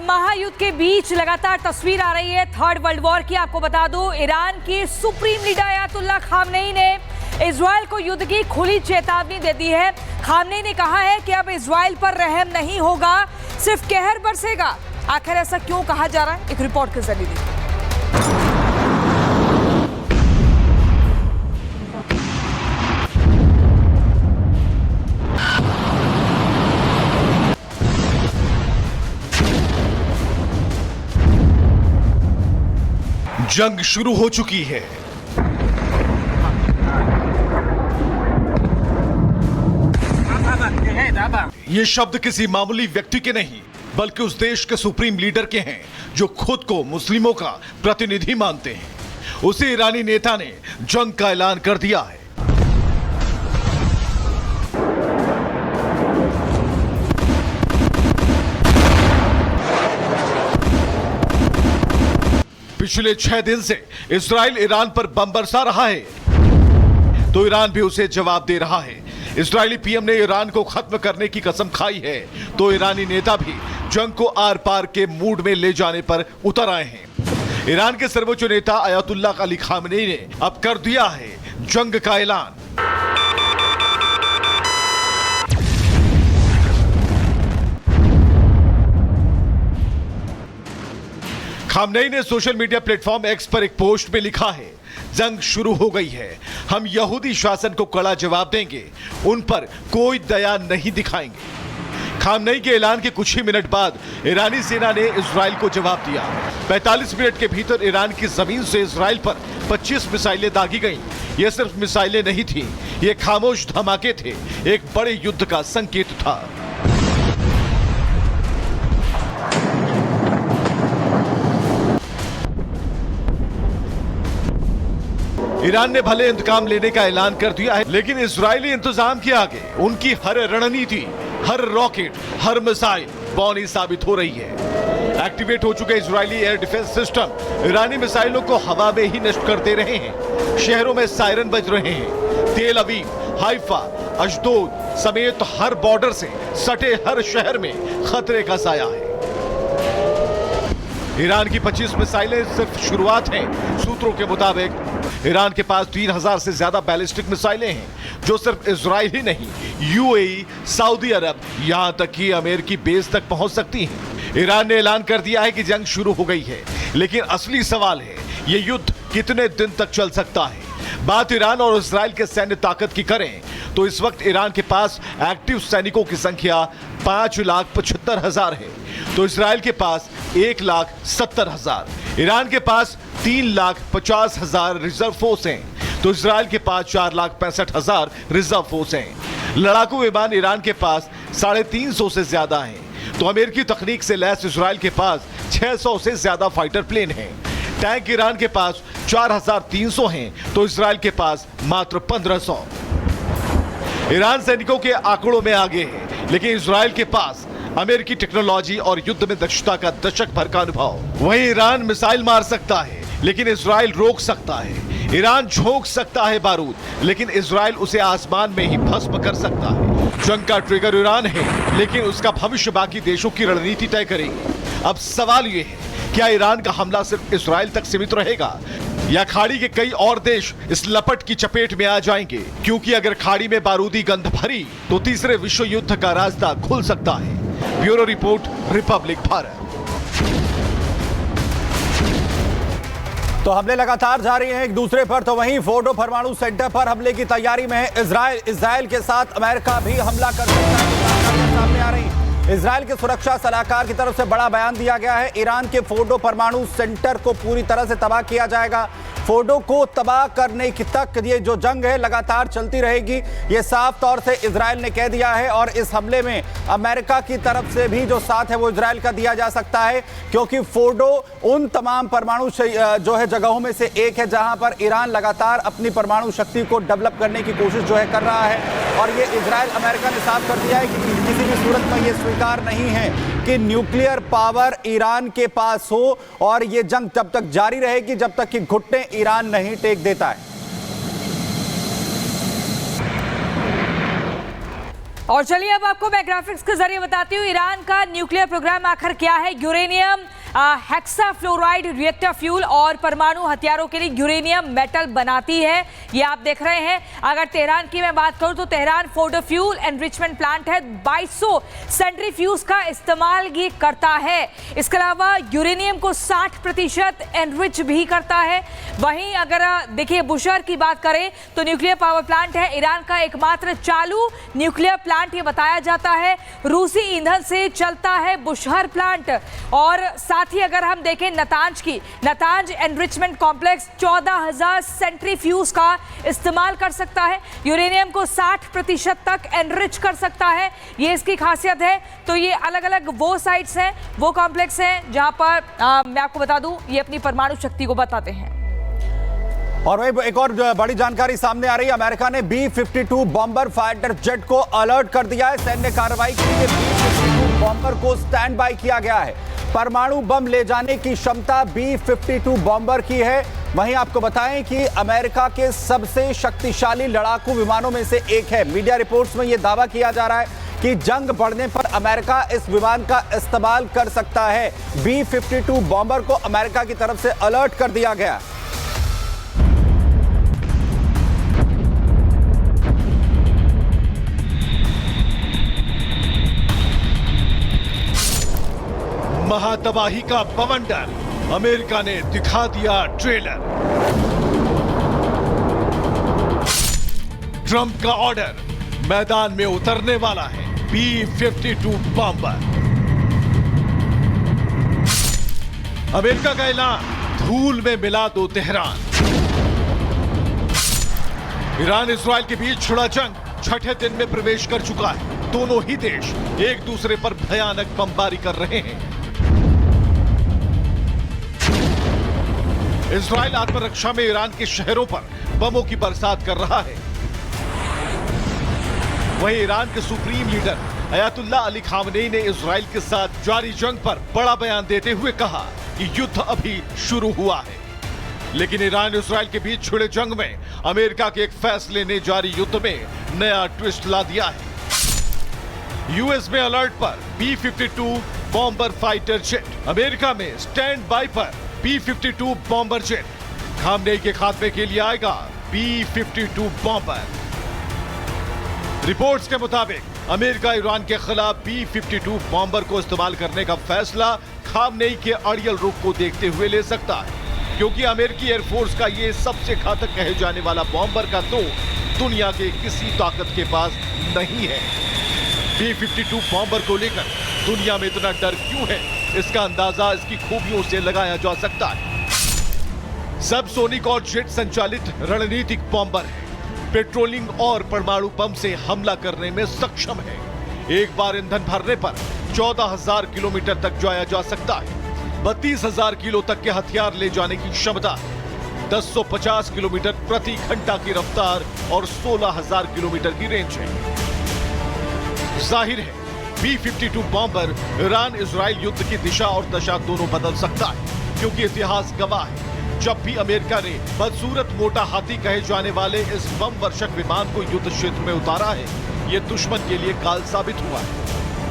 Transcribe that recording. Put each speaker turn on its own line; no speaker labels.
महायुद्ध के बीच लगातार तस्वीर आ रही है थर्ड वर्ल्ड वॉर की। आपको बता दूं, ईरान के सुप्रीम लीडर अयातुल्लाह खामनेई ने इजराइल को युद्ध की खुली चेतावनी दे दी है। खामनेई ने कहा है कि अब इजराइल पर रहम नहीं होगा, सिर्फ कहर बरसेगा। आखिर ऐसा क्यों कहा जा रहा है, एक रिपोर्ट के जरिए देखिए।
जंग शुरू हो चुकी है। ये शब्द किसी मामूली व्यक्ति के नहीं, बल्कि उस देश के सुप्रीम लीडर के हैं जो खुद को मुस्लिमों का प्रतिनिधि मानते हैं। उसी ईरानी नेता ने जंग का ऐलान कर दिया है। पिछले 6 दिन से इजराइल ईरान पर बम बरसा रहा है, तो ईरान भी उसे जवाब दे रहा है। इजरायली पीएम ने ईरान को खत्म करने की कसम खाई है, तो ईरानी नेता भी जंग को आर पार के मूड में ले जाने पर उतर आए हैं। ईरान के सर्वोच्च नेता अयातुल्लाह अली खामनेई ने अब कर दिया है जंग का ऐलान। खामनेई ने सोशल मीडिया प्लेटफॉर्म एक्स पर एक पोस्ट में लिखा है, जंग शुरू हो गई है, हम यहूदी शासन को कड़ा जवाब देंगे, उन पर कोई दया नहीं दिखाएंगे। खामनेई के ऐलान के कुछ ही मिनट बाद ईरानी सेना ने इजराइल को जवाब दिया। 45 मिनट के भीतर ईरान की जमीन से इजराइल पर 25 मिसाइलें दागी गईं। ये सिर्फ मिसाइलें नहीं थीं, ये खामोश धमाके थे, एक बड़े युद्ध का संकेत था। ईरान ने भले इंतकाम लेने का ऐलान कर दिया है, लेकिन इजरायली इंतजाम के आगे उनकी हर रणनीति, हर रॉकेट, हर मिसाइल बौनी साबित हो रही है। एक्टिवेट हो चुके इजरायली एयर डिफेंस सिस्टम ईरानी मिसाइलों को हवा में ही नष्ट कर दे रहे हैं। शहरों में सायरन बज रहे हैं। तेल अवीव, हाइफा, अशदोद समेत हर बॉर्डर से सटे हर शहर में खतरे का साया है। ईरान की 25 मिसाइलें सिर्फ शुरुआत हैं। सूत्रों के मुताबिक ईरान के पास 3000 से ज्यादा बैलिस्टिक मिसाइलें हैं, जो सिर्फ इजराइल ही नहीं, यूएई, सऊदी अरब, यहां तक कि अमेरिकी बेस तक पहुंच सकती हैं। ईरान ने ऐलान कर दिया है कि जंग शुरू हो गई है, लेकिन असली सवाल है, ये युद्ध कितने दिन तक चल सकता है। बात ईरान और इजराइल के सैन्य ताकत की करें तो इस वक्त ईरान के पास एक्टिव सैनिकों की संख्या 5,75,000 है, तो इजराइल के पास 1,70,000। ईरान के पास 3,50,000 रिजर्व फोर्स हैं, तो इजराइल के पास 4,65,000 रिजर्व फोर्स हैं। लड़ाकू विमान ईरान के पास 350 से ज्यादा हैं, तो अमेरिकी तकनीक से लैस इजराइल के पास 600 से ज्यादा फाइटर प्लेन हैं। टैंक ईरान के पास 4,300 हैं, तो इजराइल के पास मात्र 1,500। ईरान सैनिकों के आंकड़ों में आगे है, लेकिन इजराइल के पास अमेरिकी टेक्नोलॉजी और युद्ध में दक्षता का दशक भर का अनुभव। वहीं ईरान मिसाइल मार सकता है, लेकिन इजराइल रोक सकता है। ईरान झोंक सकता है बारूद, लेकिन इजराइल उसे आसमान में ही भस्म कर सकता है। जंग का ट्रिगर ईरान है, लेकिन उसका भविष्य बाकी देशों की रणनीति तय करेगी। अब सवाल यह है, क्या ईरान का हमला सिर्फ इजराइल तक सीमित रहेगा, या खाड़ी के कई और देश इस लपट की चपेट में आ जाएंगे? क्योंकि अगर खाड़ी में बारूदी गंध भरी, तो तीसरे विश्व युद्ध का रास्ता खुल सकता है। Bureau report, Republic Bharat.
तो हमले लगातार जारी हैं एक दूसरे पर, तो वहीं फोर्डो परमाणु सेंटर पर हमले की तैयारी में है इजराइल के साथ अमेरिका भी हमला कर सकता है। सामने आ रही इजराइल के सुरक्षा सलाहकार की तरफ से बड़ा बयान दिया गया है। ईरान के फोर्डो परमाणु सेंटर को पूरी तरह से तबाह किया जाएगा। फोर्डो को तबाह करने की तक ये जो जंग है लगातार चलती रहेगी, ये साफ तौर से इजराइल ने कह दिया है। और इस हमले में अमेरिका की तरफ से भी जो साथ है वो इजराइल का दिया जा सकता है, क्योंकि फोर्डो उन तमाम परमाणु जो है जगहों में से एक है जहां पर ईरान लगातार अपनी परमाणु शक्ति को डेवलप करने की कोशिश जो है कर रहा है। और ये इजराइल अमेरिका ने साफ कर दिया है कि किसी भी सूरत में ये स्वीकार नहीं है कि न्यूक्लियर पावर ईरान के पास हो, और ये जंग तब तक जारी रहेगी जब तक कि घुटने ईरान नहीं टेक देता है।
और चलिए अब आपको मैं ग्राफिक्स के जरिए बताती हूँ ईरान का न्यूक्लियर प्रोग्राम आखिर क्या है। यूरेनियम हेक्साफ्लोराइड रिएक्टर फ्यूल और परमाणु हथियारों के लिए यूरेनियम मेटल बनाती है, ये आप देख रहे हैं। अगर तेहरान की मैं बात करूं तो Tehran Fordow fuel enrichment plant है, 2200 सेंट्रीफ्यूज का इस्तेमाल ये करता है। इसके अलावा यूरेनियम को 60% एनरिच भी करता है। वहीं अगर देखिए बुशहर की बात करें तो न्यूक्लियर पावर प्लांट है, ईरान का एकमात्र चालू न्यूक्लियर प्लांट ये बताया जाता है। रूसी ईंधन से चलता है बुशहर प्लांट। और साथ ही अगर हम देखें नतांज एनरिचमेंट कॉम्प्लेक्स 14,000 सेंट्रीफ्यूज का इस्तेमाल कर सकता है, यूरेनियम को 60% तक एनरिच कर सकता है, ये इसकी खासियत है। तो ये अलग अलग वो साइट्स हैं, वो कॉम्प्लेक्स हैं जहां पर मैं आपको बता दूं ये अपनी परमाणु शक्ति को बताते हैं।
और वही एक और बड़ी जानकारी सामने आ रही है, अमेरिका ने B-52 बॉम्बर फाइटर जेट को अलर्ट कर दिया है। सैन्य कार्रवाई के लिए B-52 बॉम्बर को स्टैंड बाय किया गया है। परमाणु बम ले जाने की क्षमता B-52 बॉम्बर की है। वहीं आपको बताएं कि अमेरिका के सबसे शक्तिशाली लड़ाकू विमानों में से एक है। मीडिया रिपोर्ट्स में यह दावा किया जा रहा है कि जंग बढ़ने पर अमेरिका इस विमान का इस्तेमाल कर सकता है। B-52 बॉम्बर को अमेरिका की तरफ से अलर्ट कर दिया गया।
महातबाही का बवंडर अमेरिका ने दिखा दिया ट्रेलर। ट्रंप का ऑर्डर, मैदान में उतरने वाला है B-52 बॉम्बर। अमेरिका का ऐलान, धूल में मिला दो तेहरान। ईरान इस्राइल के बीच छिड़ा जंग छठे दिन में प्रवेश कर चुका है। दोनों ही देश एक दूसरे पर भयानक बमबारी कर रहे हैं। इस्राइल आत्मरक्षा में ईरान के शहरों पर बमों की बरसात कर रहा है। वहीं ईरान के supreme leader Ayatollah Ali Khamenei ने इस्राइल के साथ जारी जंग पर बड़ा बयान देते हुए कहा कि युद्ध अभी शुरू हुआ है। लेकिन ईरान इस्राइल के बीच छिड़े जंग में अमेरिका के एक फैसले ने जारी युद्ध में नया ट्विस्ट ला दिया है। यूएस में अलर्ट पर B-52 bomber fighter jet, America में स्टैंड बाय पर B-52 बॉम्बर जेट। खामनेई के खात्मे के लिए आएगा B-52 बॉम्बर। रिपोर्ट्स के मुताबिक अमेरिका ईरान के खिलाफ B-52 बॉम्बर को इस्तेमाल करने का फैसला खामनेई के अड़ियल रुख को देखते हुए ले सकता है, क्योंकि अमेरिकी एयरफोर्स का यह सबसे घातक कहे जाने वाला बॉम्बर का तो दुनिया के किसी ताकत के पास नहीं है। B-52 बॉम्बर को लेकर दुनिया में इतना डर क्यों है, इसका अंदाजा इसकी खूबियों से लगाया जा सकता है। सबसोनिक और जेट संचालित रणनीतिक बॉम्बर है। पेट्रोलिंग और परमाणु बम से हमला करने में सक्षम है। एक बार ईंधन भरने पर 14,000 किलोमीटर तक जाया जा सकता है। 32,000 किलो तक के हथियार ले जाने की क्षमता है। 1050 किलोमीटर प्रति घंटा की रफ्तार और 16,000 किलोमीटर की रेंज है। जाहिर है B-52 बॉम्बर ईरान इजराइल युद्ध की दिशा और दशा दोनों बदल सकता है, क्योंकि इतिहास गवाह है जब भी अमेरिका ने बदसूरत मोटा हाथी कहे जाने वाले इस बम वर्षक विमान को युद्ध क्षेत्र में उतारा है, यह दुश्मन के लिए काल साबित हुआ है।